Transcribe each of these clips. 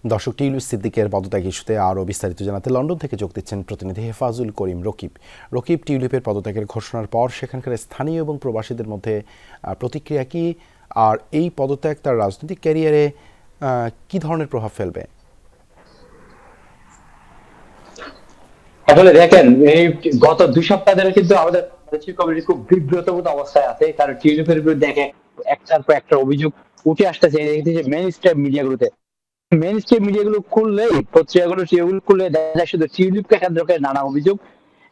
দর্শক, টিউলিপ সিদ্দিকের পদত্যাগ ইস্যুতে আরও বিস্তারিত জানাতে লন্ডন থেকে যোগ দিচ্ছেন প্রতিনিধি হেফাজুল করিম রকিব। রকিব, টিউলিপের পদত্যাগের ঘোষণার পর সেখানকার স্থানীয় এবং প্রবাসীদের মধ্যে প্রতিক্রিয়া কি, আর এই পদত্যাগ তার রাজনৈতিক ক্যারিয়ারে কি ধরনের প্রভাব ফেলবে? আসলে দেখেন, এই গত 2 সপ্তাহ ধরে কিন্তু আমাদের বাংলাদেশি কমিউনিটি খুব বিব্রতবোধ অবস্থায় আছে, কারণ টিউলিপের বিরুদ্ধে একটার পর একটা অভিযোগ উঠে আসতেছে মেইন স্ট্রিম মিডিয়াগুলোতে। মেইন স্ট্রিম মিডিয়াগুলো খুললেই, পত্রিকাগুলো সেগুলো খুললে দেখা যায় শুধু টিউলিপকে কেন্দ্র করে নানা অভিযোগ,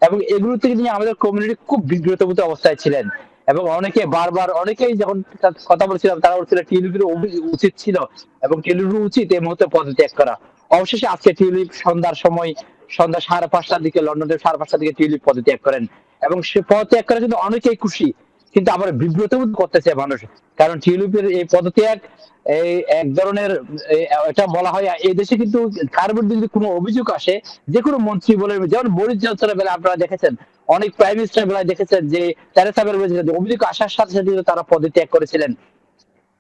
এবং এগুলো থেকে নিয়ে আমাদের কমিউনিটি খুব বিব্রতবোধ অবস্থায় ছিলেন। এবং অনেকেই যখন কথা বলছিলাম, তারা বলছিল টিউলিপের উচিত ছিল এবং টিউলিপের উচিত এই মুহূর্তে পদত্যাগ করা। অবশেষে আজকে টিউলিপ সন্ধ্যা 5:30টার দিকে, লন্ডনের 5:30টার দিকে টিউলিপ পদত্যাগ করেন, এবং সে পদত্যাগ করে কিন্তু অনেকেই খুশি, কিন্তু আবার বিব্রত বোধ করতেছে মানুষ। কারণ টিউলিপের এই পদত্যাগ এই এক ধরনের, এটা বলা হয় এই দেশে কিন্তু কার বিরুদ্ধে যদি কোনো অভিযোগ আসে, যে কোনো মন্ত্রী বলে, যেমন বরিস জনসনের বেলা আপনারা দেখেছেন, অনেক প্রাইম মিনিস্টার বেলায় দেখেছেন যে তেরেসা মের বিরুদ্ধে অভিযোগ আসার সাথে সাথে তারা পদত্যাগ করেছিলেন,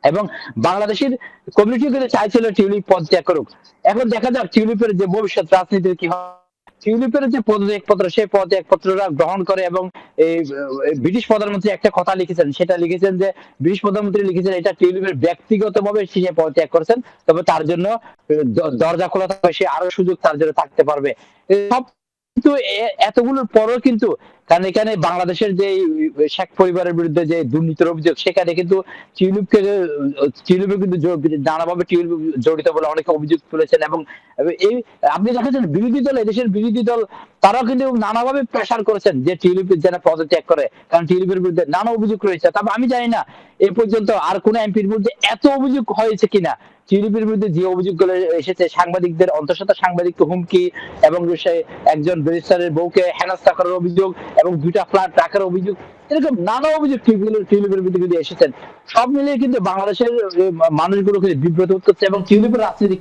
এবং বাংলাদেশের কমিউনিটি কিন্তু চাইছিল টিউলিপ পদত্যাগ করুক। এখন দেখা যাক টিউলিপের যে ভবিষ্যৎ রাজনীতির কি হয়। টিউলিপের যে পদত্যাগপত্র, সেই পদত্যাগপত্রটা গ্রহণ করে, এবং এই ব্রিটিশ প্রধানমন্ত্রী একটা কথা লিখেছেন, সেটা লিখেছেন যে ব্রিটিশ প্রধানমন্ত্রী লিখেছেন এটা টিউলিপের ব্যক্তিগতভাবে সে পদত্যাগ করেছেন, তবে তার জন্য দরজা খোলা থাকবে, সে আরো সুযোগ তার জন্য থাকতে পারবে। সব কিন্তু এতগুলোর পরও কিন্তু, কারণ এখানে বাংলাদেশের যে শেখ পরিবারের বিরুদ্ধে যে দুর্নীতির অভিযোগ, সেখানে কিন্তু টিউলিপে কিন্তু নানাভাবে টিউলিপ জড়িত বলে অনেকে অভিযোগ তুলেছেন, এবং এই আপনি দেখেছেন বিরোধী দল, এদেশের বিরোধী দল, তারাও কিন্তু নানাভাবে প্রেসার করেছেন যে টিউলিপের যেন পদত্যাগ করে, কারণ টিউলিপের বিরুদ্ধে নানা অভিযোগ রয়েছে। তবে আমি জানি না এ পর্যন্ত আর কোন এমপির বিরুদ্ধে এত অভিযোগ হয়েছে কিনা। টিউলিপের বিরুদ্ধে যে অভিযোগগুলো এসেছে, সাংবাদিকদের, অন্তঃসত্ত্বা সাংবাদিককে হুমকি, এবং সে একজন ব্যারিস্টারের বউকে হেনস্থা করার অভিযোগ, এবং 2টা ফ্ল্যাট রাখার অভিযোগ, এরকম নানা অভিযোগ টিউলিপের বিরুদ্ধে কিন্তু এসেছেন। সব মিলিয়ে কিন্তু বাংলাদেশের মানুষগুলো কিন্তু বিব্রত করছে, এবং টিউলিপের রাজনীতি